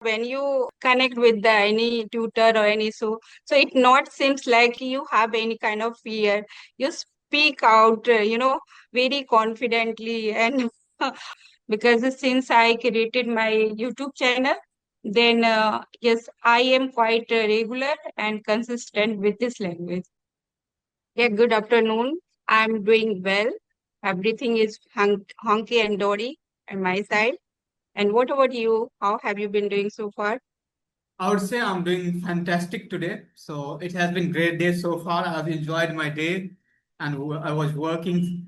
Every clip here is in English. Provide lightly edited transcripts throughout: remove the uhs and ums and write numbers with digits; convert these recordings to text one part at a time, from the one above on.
when you connect with any tutor or any so it not seems like you have any kind of fear. You speak out, very confidently and because since I created my YouTube channel, then yes, I am quite regular and consistent with this language. Yeah, good afternoon. I'm doing well. Everything is honky and dory on my side. And what about you? How have you been doing so far? I would say I'm doing fantastic today. So it has been great day so far. I've enjoyed my day and I was working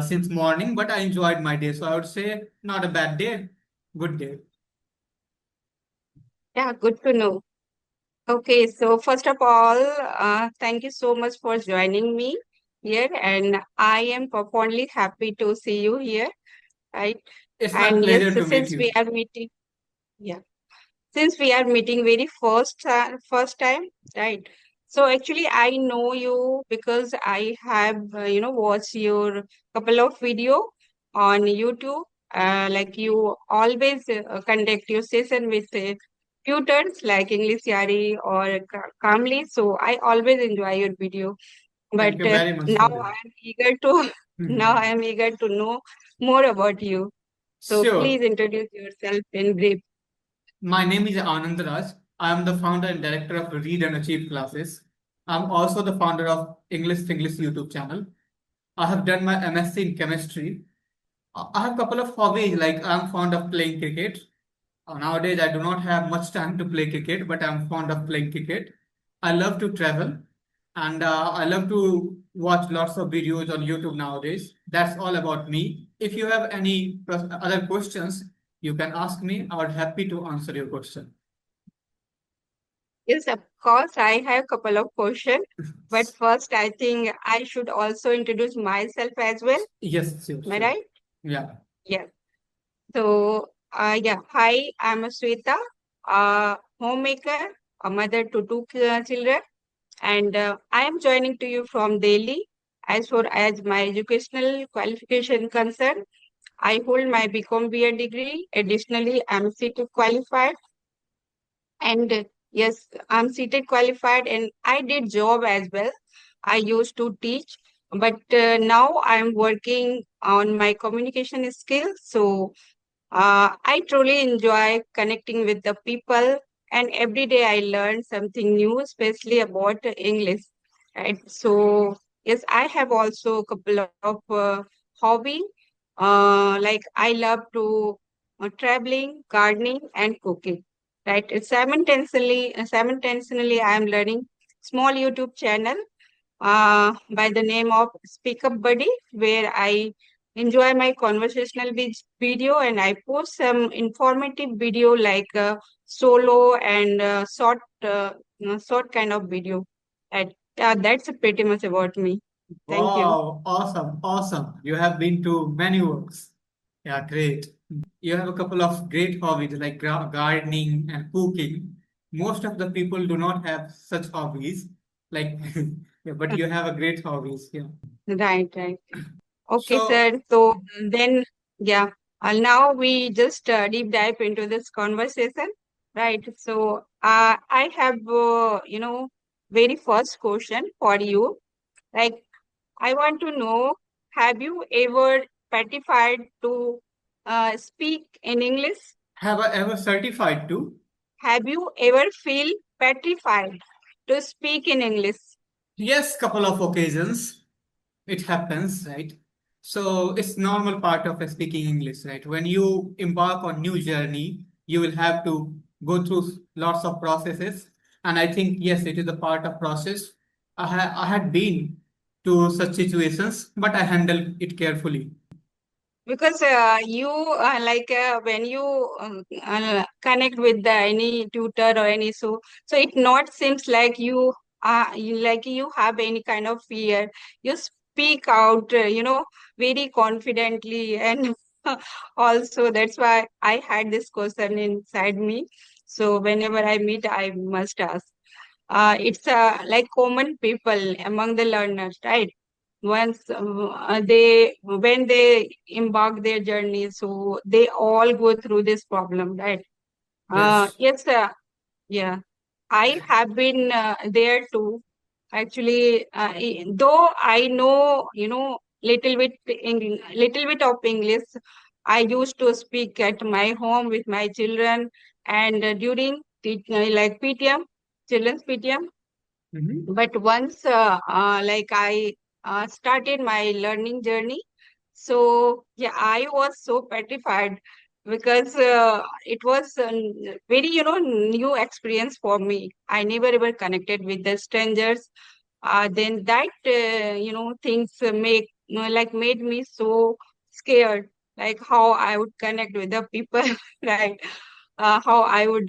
since morning, but I enjoyed my day. So I would say not a bad day, good day. Yeah, good to know. Okay, so first of all, thank you so much for joining me here, and I am profoundly happy to see you here, right? It's my And yes, pleasure to meet since we you. are meeting, yeah, since we are meeting very first time, right? So actually, I know you because I have watched your couple of video on YouTube. Like you always conduct your session with tutors like English Yari or Calmly. So I always enjoy your video. Thank But you very much now for that. I am eager to now Mhm. I am eager to know more about you. So please Sure. introduce yourself in brief. My name is Anand Raj. I am the founder and director of Read and Achieve classes. I'm also the founder of English-FINGLISH YouTube channel. I have done my MSc in chemistry. I have a couple of hobbies, like I'm fond of playing cricket. Nowadays, I do not have much time to play cricket, but I'm fond of playing cricket. I love to travel and I love to watch lots of videos on YouTube nowadays. That's all about me. If you have any other questions, you can ask me. I would happy to answer your question. Yes, of course, I have a couple of questions. But first, I think I should also introduce myself as well. Yes, sure, Am I sure. right? Yeah. Yes. So, yeah, hi, I'm Sweta, a homemaker, a mother to two children, and I am joining to you from Delhi. As far as my educational qualification concerned, I hold my BCom BA degree. Additionally, I'm CT qualified. And yes, I'm seated qualified and I did job as well. I used to teach, but now I'm working on my communication skills. So I truly enjoy connecting with the people, and every day I learn something new, especially about English. Right. So yes, I have also a couple of hobby. Like I love to traveling, gardening, and cooking. Right. It's simultaneously, I am learning small YouTube channel by the name of Speak Up Buddy, where I enjoy my conversational video and I post some informative video like solo and short kind of video. And that's pretty much about me. Thank you. Wow, awesome, awesome. You have been to many works. Yeah, great. You have a couple of great hobbies like gardening and cooking. Most of the people do not have such hobbies. Like, yeah, but you have a great hobbies. Yeah. Right, right. Okay, So, sir. So then, yeah, now we just deep dive into this conversation, right? So I have, very first question for you. Like, I want to know, have you ever petrified to speak in English? have I ever certified to? Have you ever feel petrified to speak in English? Yes, couple of occasions. It happens, right? So it's normal part of speaking English, right? When you embark on new journey, you will have to go through lots of processes. And I think, yes, it is a part of process. I had been to such situations, but I handled it carefully. Because you like when you connect with any tutor or any so it not seems like you have any kind of fear. You speak out, very confidently, and also that's why I had this question inside me. So whenever I meet, I must ask. It's like common people among the learners, right? Once they when they embark their journey, so they all go through this problem, right? Yes. Yes, yeah, I have been there too. Actually, though I know, little bit of English, I used to speak at my home with my children and during like PTM, children's PTM. Mhm. But once, like I started my learning journey, so yeah, I was so petrified because it was very, new experience for me. I never ever connected with the strangers. Then that, things make like made me so scared, like how I would connect with the people, right? How I would,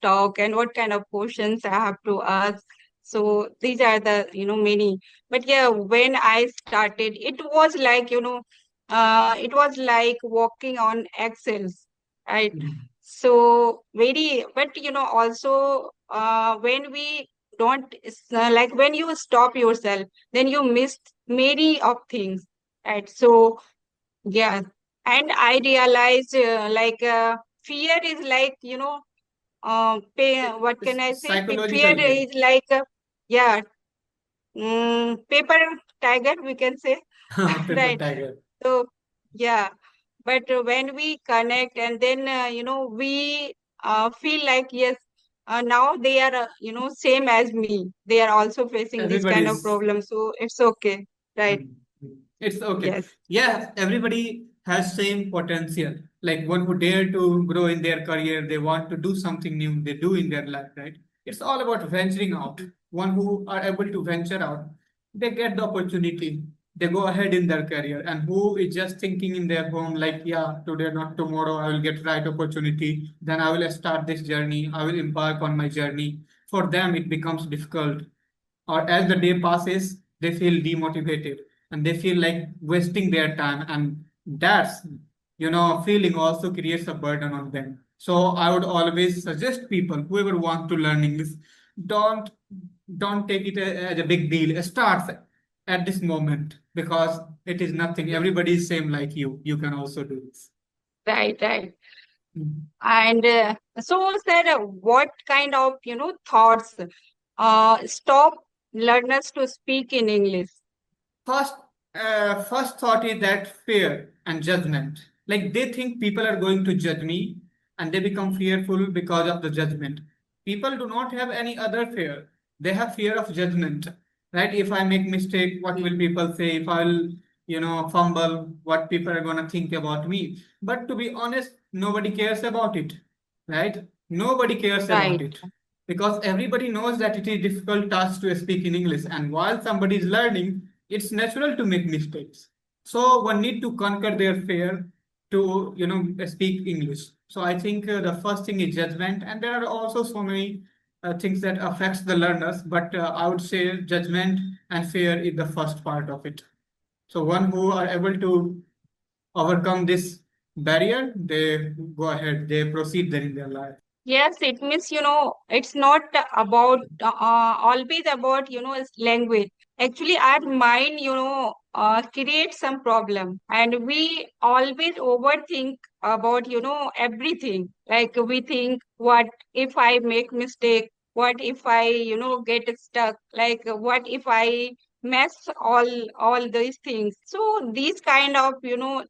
talk and what kind of questions I have to ask. So these are the, many. But yeah, when I started, it was like, it was like walking on eggshells, right? Mhm. So very, but also when we don't, like when you stop yourself, then you miss many of things, right? So yeah, and I realized fear is like, what can I say? Fear Psychological fear. is like, yeah, paper tiger, we can say, Paper right? tiger. So, yeah, but when we connect and then, we feel like, yes, now they are, same as me. They are also facing this kind of Everybody's. problem. So it's okay, right? Mm, mm. It's okay. Yes, Yeah, everybody has same potential. Like one who dare to grow in their career, they want to do something new, they do in their life, right? It's all about venturing out. One who are able to venture out, they get the opportunity. They go ahead in their career. And who is just thinking in their home, like, yeah, today, not tomorrow, I will get right opportunity. Then I will start this journey. I will embark on my journey. For them, it becomes difficult, or as the day passes they feel demotivated and they feel like wasting their time, and that's, feeling also creates a burden on them. So I would always suggest people, whoever wants to learn English, don't don't take it as a big deal. Start at this moment, because it is nothing. Everybody is same like you can also do this. right, right. Mhm. And so, sir, what kind of, thoughts stop learners to speak in English? First, first thought is that fear and judgment. Like they think people are going to judge me, and they become fearful because of the judgment. People do not have any other fear. They have fear of judgment, right? If I make mistake, what will people say? If I'll, fumble, what people are gonna think about me? But to be honest, nobody cares about it, right? Nobody cares about Right, it, because everybody knows that it is difficult task to speak in English, and while somebody is learning, it's natural to make mistakes. So one need to conquer their fear to, speak English. So I think the first thing is judgment, and there are also so many things that affects the learners, but I would say judgment and fear is the first part of it. So one who are able to overcome this barrier, they go ahead, they proceed there in their life. yes, it means, it's not about always about, language. Actually, our mind, creates some problem, and we always overthink about, everything. Like we think, what if I make mistake? What if I, get stuck? Like what if I mess all these things? So these kind of,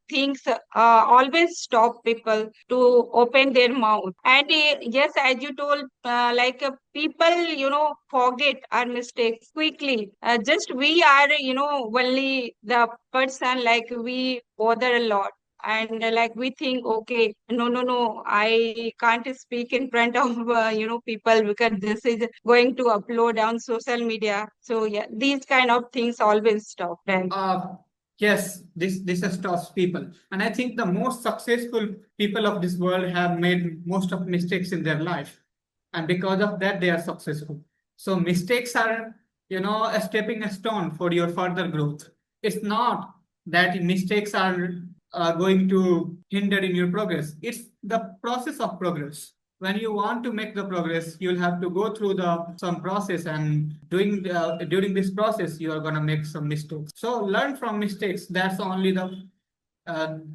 things always stop people to open their mouth. And yes, as you told, people, forget our mistakes quickly. Just we are, only the person, like we bother a lot. And like we think, okay, no, no, no, I can't speak in front of, people because this is going to upload on social media. So yeah, these kind of things always stop, right? Yes, this stops people, and I think the most successful people of this world have made most of mistakes in their life, and because of that they are successful. So mistakes are, a stepping stone for your further growth. It's not that mistakes are going to hinder in your progress. It's the process of progress. When you want to make the progress, you'll have to go through the some process, and during this process you are going to make some mistakes. So learn from mistakes. That's only the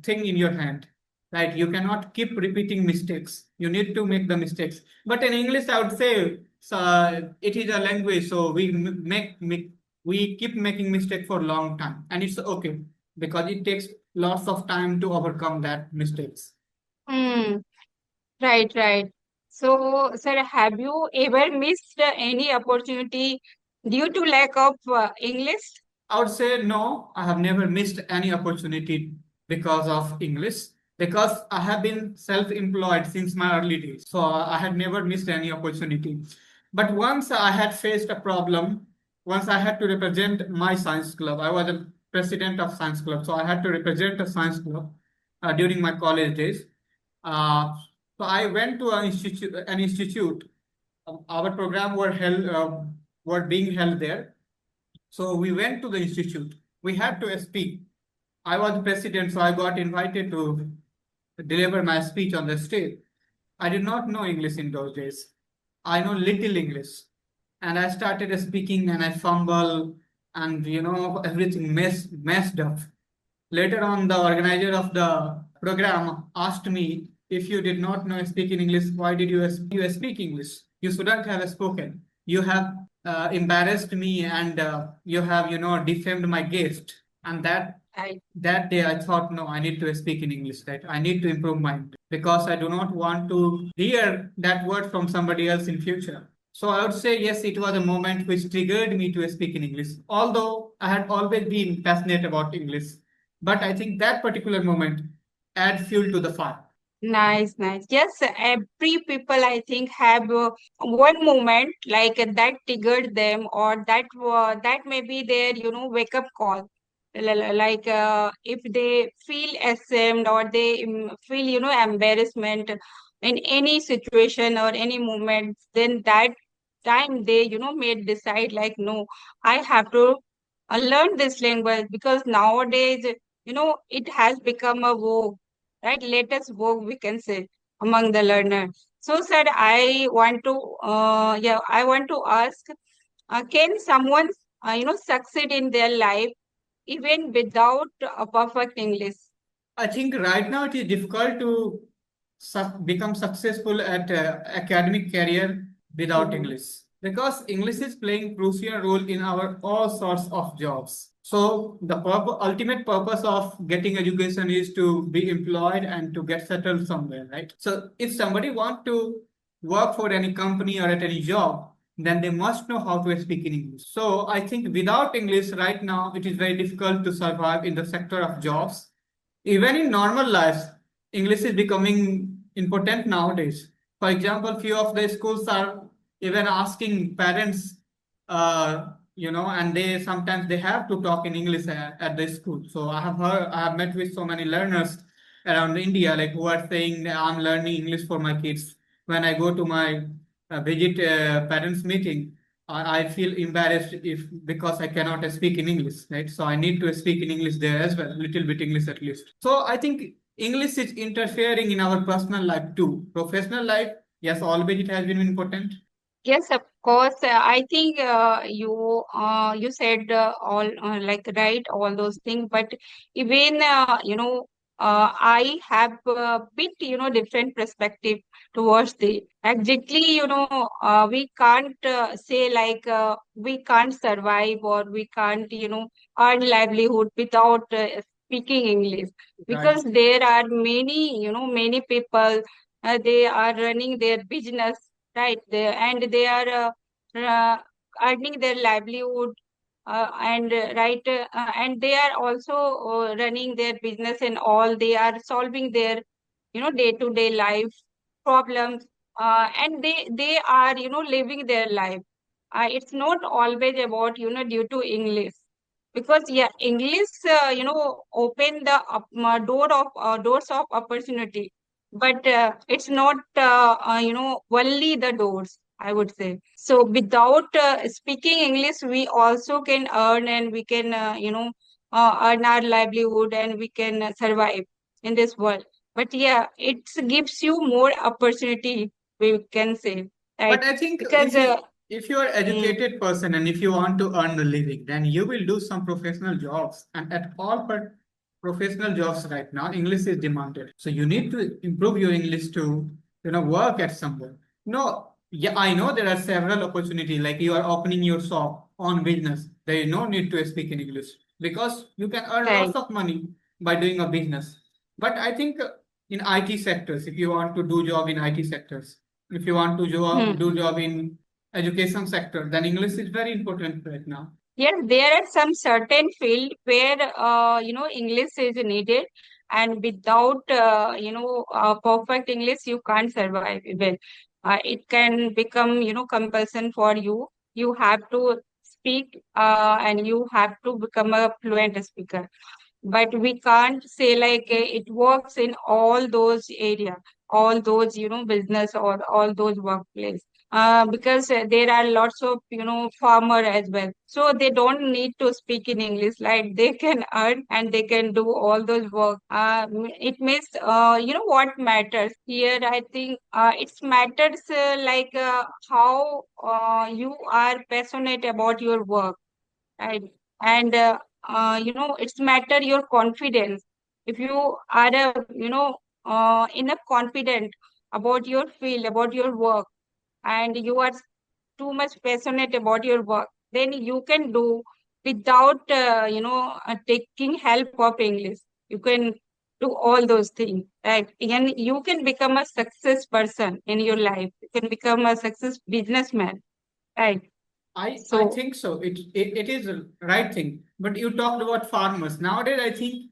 thing in your hand. right? You cannot keep repeating mistakes. You need to make the mistakes. But in English, I would say it is a language, so we keep making mistake for a long time, and it's okay because it takes lots of time to overcome that mistakes. Hmm. Right, right. So, sir, have you ever missed any opportunity due to lack of English? I would say no, I have never missed any opportunity because of English, because I have been self-employed since my early days. So I had never missed any opportunity. But once I had faced a problem, once I had to represent my science club. I was a president of science club, so I had to represent a science club during my college days. Uh, so I went to an institute. Our program were being held there, so we went to the institute. We had to speak. I was the president, so I got invited to deliver my speech on the stage. I did not know English in those days. I know little English. And I started speaking and I fumble and everything messed up. Later on, the organizer of the program asked me, if you did not know speaking English, why did you speak English? You shouldn't have spoken. You have embarrassed me and you have, defamed my guest. And I that day I thought, no, I need to speak in English, right? I need to improve my English because I do not want to hear that word from somebody else in future. So I would say, yes, it was a moment which triggered me to speak in English, although I had always been passionate about English. But I think that particular moment add fuel to the fire. Nice, nice. Yes, every people I think have one moment like that triggered them, or that may be their wake up call. Like if they feel ashamed or they feel embarrassment in any situation or any moment, then that time they may decide like, no, I have to learn this language, because nowadays it has become a vogue, right? Latest vogue, we can say, among the learners. So, sir, I want to ask, can someone, succeed in their life even without a perfect English? I think right now it is difficult to become successful at academic career without Mhm. English because English is playing crucial role in our all sorts of jobs. So the ultimate purpose of getting education is to be employed and to get settled somewhere, right? So if somebody want to work for any company or at any job, then they must know how to speak in English. So I think without English right now, it is very difficult to survive in the sector of jobs. Even in normal lives, English is becoming important nowadays. For example, few of the schools are even asking parents, and they sometimes they have to talk in English at the school. So I have met with so many learners around India, like who are saying that I'm learning English for my kids. When I go to my visit parents meeting, I feel embarrassed if because I cannot speak in English, right? So I need to speak in English there as well, little bit English at least. So I think English is interfering in our personal life too. Professional life, yes, always it has been important. Yes, of course. I think you said all like right all those things, but even I have a bit different perspective towards the exactly we can't say like we can't survive or we can't earn livelihood without speaking English, Right. because there are many people, they are running their business, right? And they are earning their livelihood, and they are also running their business and all. They are solving their day-to-day life problems, and they are living their life. It's not always about due to English, because yeah, English open the doors of opportunity, but it's not only the doors, I would say. So without speaking English, we also can earn, and we can earn our livelihood, and we can survive in this world. But yeah, it gives you more opportunity, we can say, But right? I think Because if you are mm, educated person and if you want to earn a living, then you will do some professional jobs and at all professional jobs right now, English is demanded. So you need to improve your English to, work at somewhere. No, yeah, I know there are several opportunities, like you are opening your shop on business. There is no need to speak in English because you can earn lots Right. of money by doing a business. But I think in IT sectors, if you want to do job in IT sectors, if you want to do Hmm. job in education sector, then English is very important right now. Yes, there are some certain field where English is needed, and without perfect English, you can't survive even. It can become compulsion for you. You have to speak, and you have to become a fluent speaker. But we can't say like it works in all those area, all those business or all those workplace, because there are lots of farmer as well, so they don't need to speak in English, like they can earn and they can do all those work. It means what matters here, I think it matters like how you are passionate about your work, right? And it's matter your confidence. If you are enough confident about your field, about your work, and you are too much passionate about your work, then you can do without taking help of English. You can do all those things, right? And you can become a success person in your life. You can become a success businessman, right? I So think so. It is a right thing. But you talked about farmers. Nowadays, I think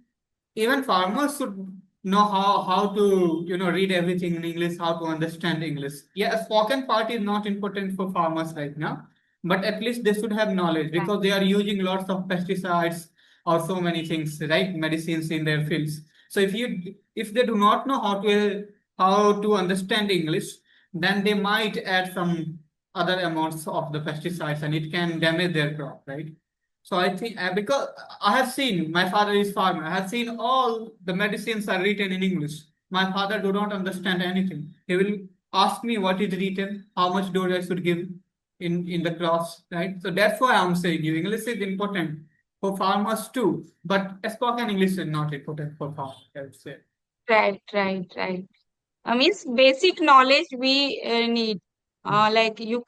even farmers should know how to read everything in English, how to understand English. Yeah, a spoken part is not important for farmers right now, but at least they should have knowledge because they are using lots of pesticides or so many things, right? Medicines in their fields. So if they do not know how to understand English, then they might add some other amounts of the pesticides and it can damage their crop, right? So I think because I have seen my father is farmer, I have seen all the medicines are written in English. My father do not understand anything. He will ask me what is written, how much dose I should give in the crops, right? So that's why I'm saying you English is important for farmers too, but spoken English is not important for farmers, I would say. right, right, right. Means basic knowledge we need. Like you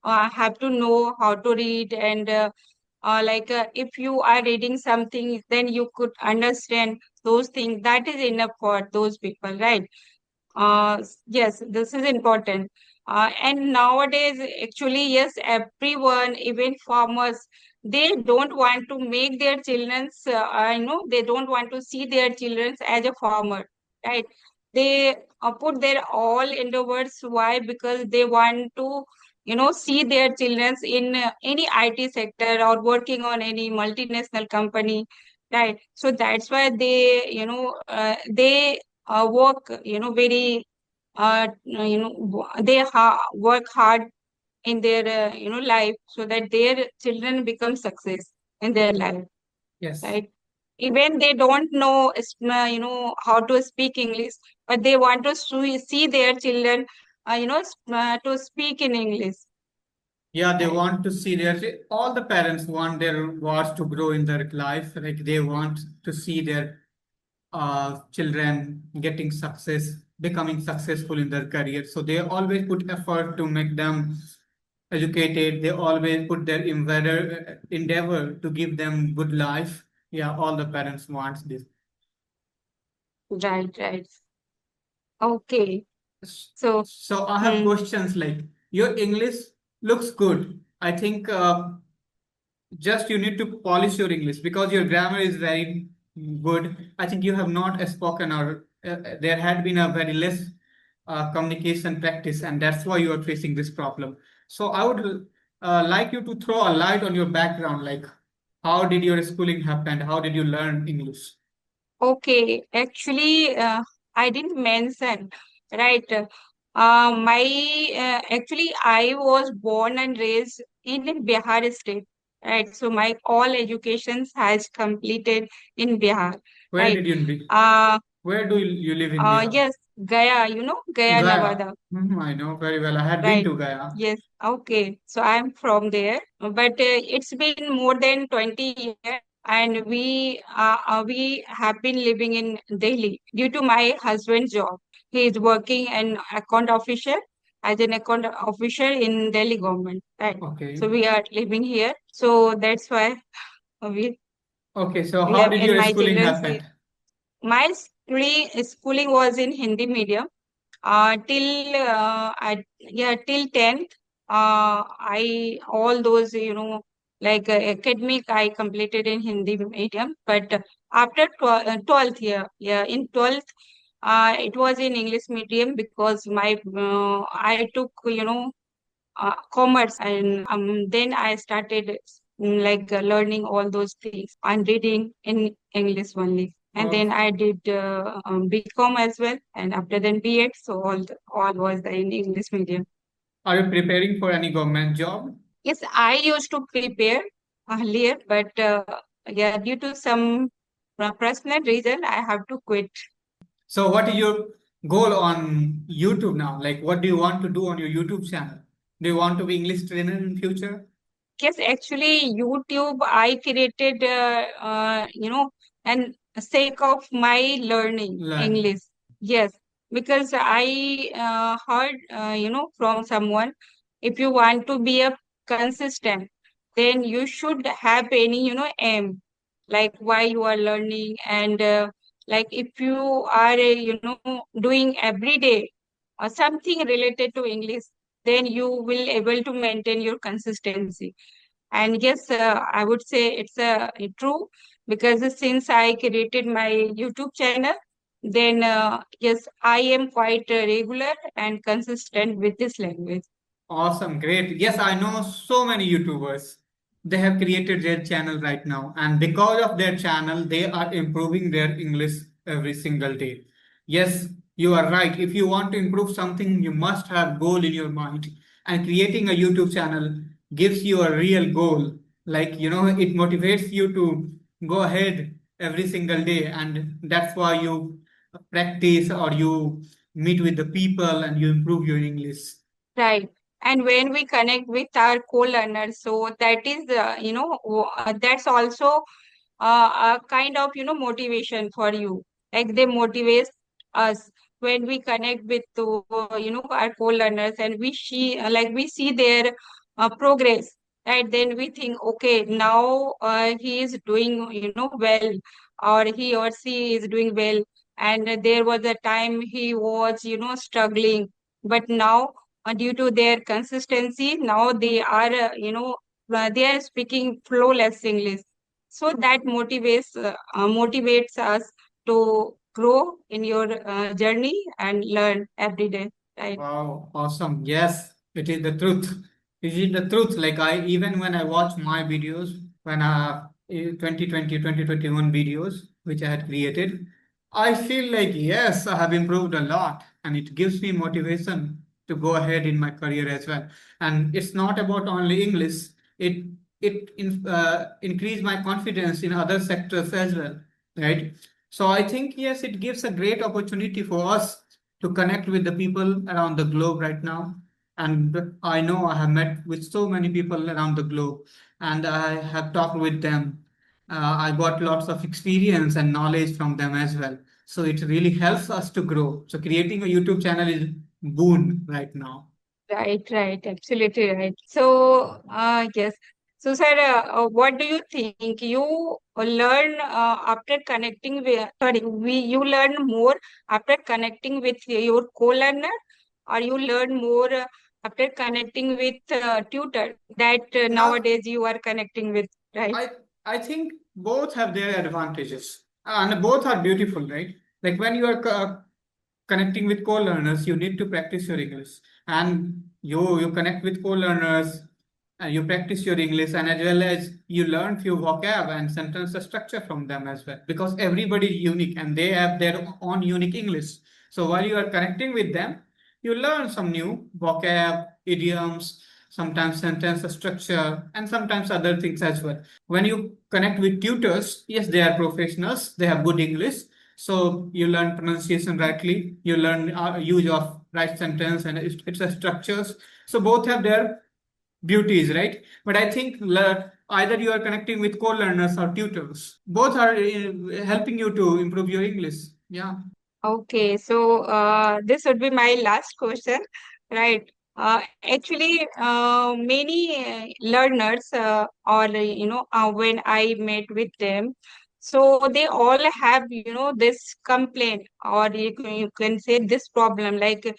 have to know how to read, and if you are reading something, then you could understand those things. That is enough for those people, right? Yes, this is important. And nowadays, actually, yes, everyone, even farmers, they don't want to make their children's, they don't want to see their children as a farmer, right? They put their all endeavors. Why? Because they want to, see their children in any IT sector or working on any multinational company, right? So that's why they work very they work hard in their life, so that their children become success in their life, Yes. right? Even they don't know how to speak English, but they want to see their children to speak in English, Yeah, they right? want to see all the parents want their wards to grow in their life. Like they want to see their children getting success, becoming successful in their career. So they always put effort to make them educated. They always put their endeavor to give them good life. Yeah, all the parents wants this. Right, right. Okay. So So I have hmm. questions like your English looks good. I think just you need to polish your English because your grammar is very good. I think you have not spoken or there had been a very less communication practice, and that's why you are facing this problem. So I would like you to throw a light on your background, like how did your schooling happen? How did you learn English? Okay, actually, I didn't mention, right? Actually, I was born and raised in Bihar state, right? So my all educations has completed in Bihar, Where right? did you live? Uh, Where do you live in Bihar? yes, Gaya, Gaya, Gaya. Nevada. I know very well. I had been Right. to Gaya. Yes. Okay. So I'm from there, but it's been more than 20 years. and we have been living in Delhi due to my husband's job. He is working an account officer as an account officer in Delhi government, right? Okay. So we are living here. So that's why we Okay, so we how have did in your my schooling children's happen? my schooling was in Hindi medium till 10th. I all those like academic I completed in Hindi medium, but after 12th year, yeah, in 12th it was in English medium because my I took commerce, and then I started learning all those things and reading in English only. And then Oh, I did BCom as well, and after then B.Ed. So all was in English medium. are you preparing for any government job? Yes, I used to prepare earlier, but yeah, due to some personal reason, I have to quit. So what is your goal on YouTube now? Like, what do you want to do on your YouTube channel? Do you want to be English trainer in future? Yes, actually, YouTube I created, and sake of my learning Learning. English. Yes, because I heard, from someone, if you want to be a consistent, then you should have any, aim, like why you are learning, and like if you are, doing every day something related to English, then you will able to maintain your consistency. And yes, I would say it's true because since I created my YouTube channel, then yes, I am quite regular and consistent with this language. Awesome, great. Yes, I know so many YouTubers. They have created their channel right now, and because of their channel, they are improving their English every single day. Yes, you are right. If you want to improve something, you must have goal in your mind. And creating a YouTube channel gives you a real goal. Like, it motivates you to go ahead every single day, and that's why you practice or you meet with the people and you improve your English. Right. And when we connect with our co-learners, so that is, that's also a kind of, motivation for you. Like they motivate us when we connect with, our co-learners, and we see their progress, right? Then we think, okay, now he is doing, well, or he or she is doing well. And there was a time he was, struggling, but now due to their consistency, now they are, they are speaking flawless English. So that motivates us to grow in your journey and learn every day, right? Wow, awesome. Yes, it is the truth. It is the truth. Like even when I watch my videos, when 2020, 2021 videos, which I had created, I feel like, yes, I have improved a lot and it gives me motivation to go ahead in my career as well. And it's not about only English. It increase my confidence in other sectors as well, right? So I think, yes, it gives a great opportunity for us to connect with the people around the globe right now. And I know I have met with so many people around the globe and I have talked with them. I got lots of experience and knowledge from them as well. So it really helps us to grow. So creating a YouTube channel is boon right now. Right, right, absolutely right. So, yes. So, sir, what do you think? You learn after connecting with, sorry, you learn more after connecting with your co-learner, or you learn more after connecting with tutor that Uh, nowadays you are connecting with, right? I I think both have their advantages and both are beautiful, right? Like when you are connecting with co-learners, you need to practice your English, and you connect with co-learners, and you practice your English, and as well as you learn few vocab and sentence structure from them as well, because everybody is unique and they have their own unique English. So while you are connecting with them, you learn some new vocab, idioms, sometimes sentence structure, and sometimes other things as well. When you connect with tutors, yes, they are professionals, they have good English, so you learn pronunciation rightly, you learn use of right sentence and its structures. So both have their beauties, right? But I think Either you are connecting with co-learners or tutors. Both are helping you to improve your English. Yeah. Okay, so this would be my last question, right? Actually, many learners, or when I met with them, so they all have this complaint, or you can say this problem, like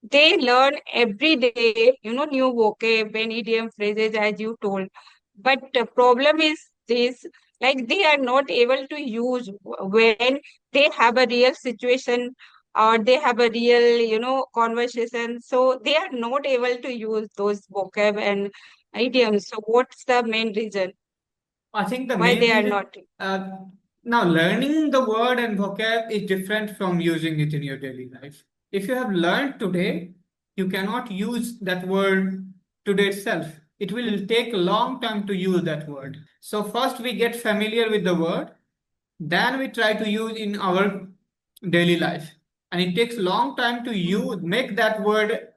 they learn every day, new vocab and idiom phrases as you told. But the problem is this, like they are not able to use when they have a real situation or they have a real, conversation. So they are not able to use those vocab and idioms. So what's the main reason I think the why main they are reason, not? now learning the word and vocab is different from using it in your daily life. If you have learned today, you cannot use that word today itself. It will take a long time to use that word. So first we get familiar with the word, then we try to use in our daily life. And it takes long time to use, make that word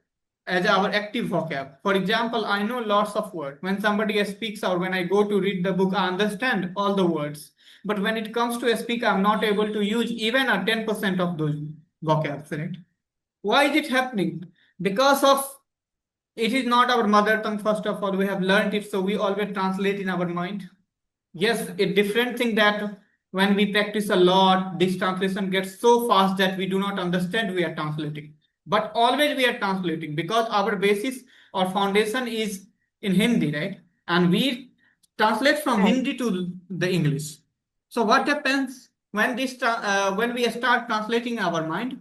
as our active vocab. For example, I know lots of words. When somebody speaks or when I go to read the book, I understand all the words. But when it comes to a speak, I'm not able to use even a 10% of those vocabs, right? Why is it happening? Because of it is not our mother tongue, first of all. We have learned it, so we always translate in our mind. Yes, a different thing that when we practice a lot, this translation gets so fast that we do not understand we are translating. But always we are translating because our basis or foundation is in Hindi, right? And we translate from Right. Hindi to the English. So what happens when when we start translating our mind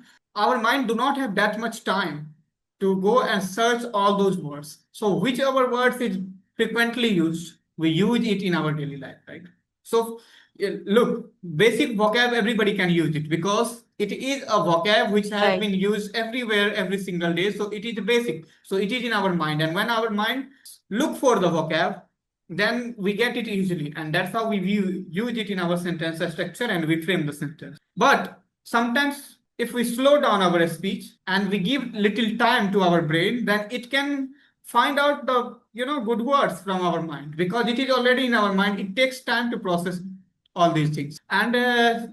do not have that much time to go and search all those words. So whichever words is frequently used, we use it in our daily life, right? So look, basic vocab, everybody can use it because it is a vocab which has Right. been used everywhere every single day. So it is basic. So it is in our mind. And when our mind look for the vocab, then we get it easily. And that's how we use it in our sentence structure and we frame the sentence. But sometimes if we slow down our speech and we give little time to our brain, then it can find out the good words from our mind because it is already in our mind. It takes time to process all these things. And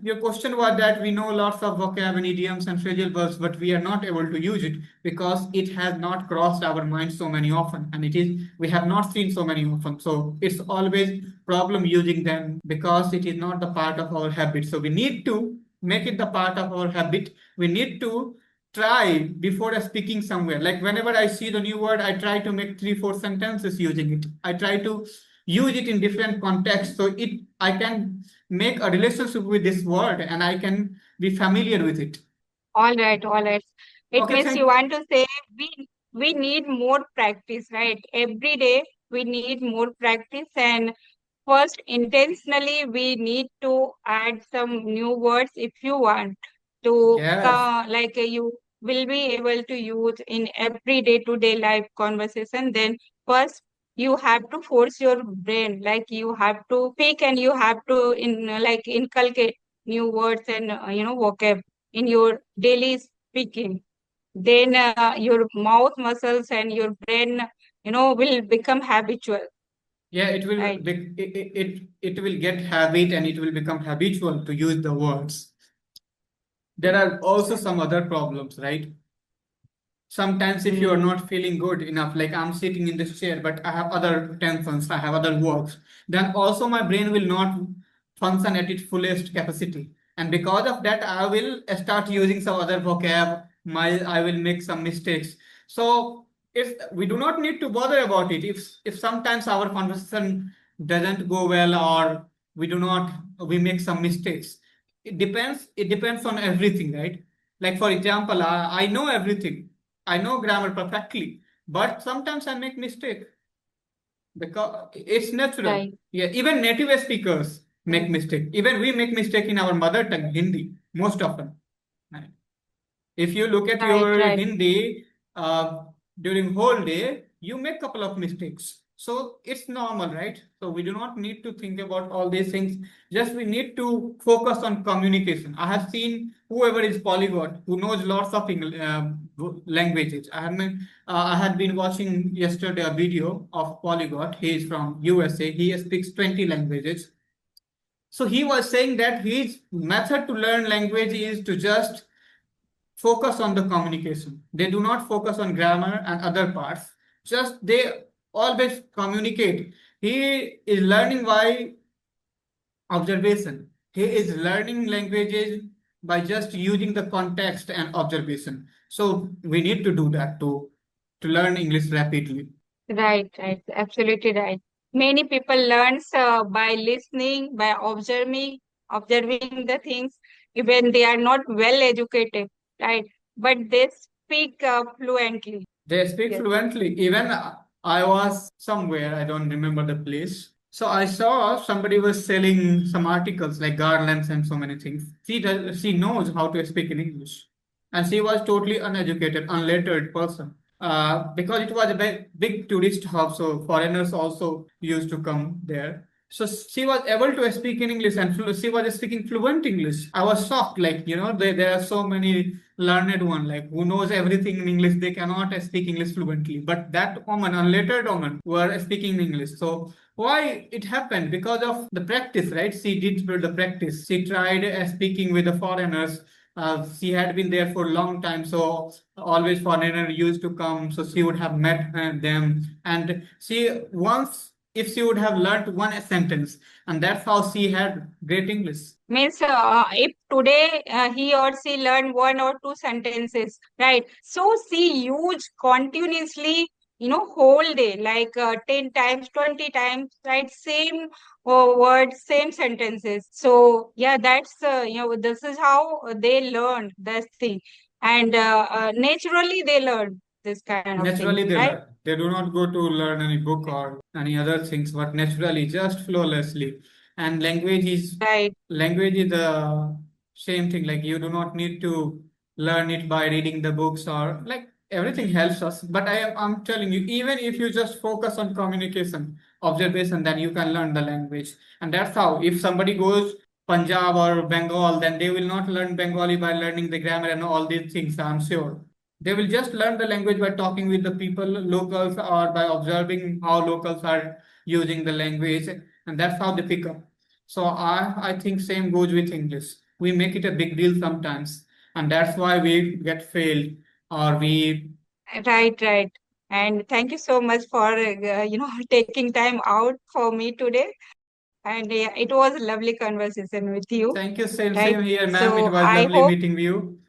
your question was that we know lots of vocab and idioms and phrasal verbs, but we are not able to use it because it has not crossed our mind so many often, and it is we have not seen so many often. So it's always problem using them because it is not the part of our habit. So we need to make it the part of our habit. We need to try before speaking somewhere. Like whenever I see the new word, I try to make 3 4 sentences using it. I try to use it in different contexts so it I can make a relationship with this word and I can be familiar with it. All right, all right. It Okay, means you thank want to say we need more practice, right? Every day we need more practice, and first intentionally we need to add some new words if you want to yes. you will be able to use in every day-to-day life conversation. Then first you have to force your brain, like you have to pick and you have to inculcate new words and vocab in your daily speaking. Then your mouth muscles and your brain will become habitual, Yeah, it will right? be, it will get habit and it will become habitual to use the words. There are also some other problems, right? Sometimes if you are Mm, not feeling good enough, like I'm sitting in this chair but I have other tensions, I have other works, then also my brain will not function at its fullest capacity, and because of that I will start using some other vocab, I will make some mistakes. So if we do not need to bother about it, if sometimes our conversation doesn't go well or we make some mistakes, it depends on everything, right? Like for example, I know everything, I know grammar perfectly, but sometimes I make mistake because it's natural. right. Yeah, even native speakers make Mm, mistake. Even we make mistake in our mother tongue, Hindi, most often. Right? If you look at right, your right. Hindi during whole day, you make couple of mistakes. So it's normal, right? So we do not need to think about all these things. Just we need to focus on communication. I have seen whoever is polyglot, who knows lots of English, languages. I had been watching yesterday a video of Polyglot. He is from USA. He speaks 20 languages. So he was saying that his method to learn language is to just focus on the communication. They do not focus on grammar and other parts. Just they always communicate. He is learning by observation. He is learning languages by just using the context and observation. So we need to do that to learn English rapidly. Right, right, absolutely right. Many people learns by listening, by observing the things, even they are not well educated, right? But they speak fluently. They speak Yes. fluently. Even I was somewhere, I don't remember the place. So I saw somebody was selling some articles like garlands and so many things. She knows how to speak in English. And she was totally uneducated, unlettered person. Because it was a big tourist hub, so foreigners also used to come there. So she was able to speak in English and she was speaking fluent English. I was shocked, like, there are so many learned one, like who knows everything in English, they cannot speak English fluently. But that woman, unlettered woman, were speaking English. So why it happened? Because of the practice, right? She did the practice. She tried speaking with the foreigners. She had been there for a long time, so always foreigner used to come. So she would have met them, and she once if she would have learned one sentence, and that's how she had great English. Means if today he or she learn one or two sentences, right? So she use continuously, whole day, like 10 times, 20 times, right? Same words, same sentences. So yeah, that's, this is how they learn this thing. And naturally they learn this kind of thing, Naturally, they right? learn. They do not go to learn any book or any other things, but naturally, just flawlessly. And Right. language is the same thing. Like you do not need to learn it by reading the books or like everything helps us. But I'm telling you, even if you just focus on communication, observation, then you can learn the language. And that's how. If somebody goes Punjab or Bengal, then they will not learn Bengali by learning the grammar and all these things. I'm sure they will just learn the language by talking with the people, locals, or by observing how locals are using the language, and that's how they pick up. So I think same goes with English. We make it a big deal sometimes, and that's why we get failed or we. Right, right. And thank you so much for, taking time out for me today. And it was a lovely conversation with you, Thank you, same right? here, ma'am. It So was I lovely hope, meeting you.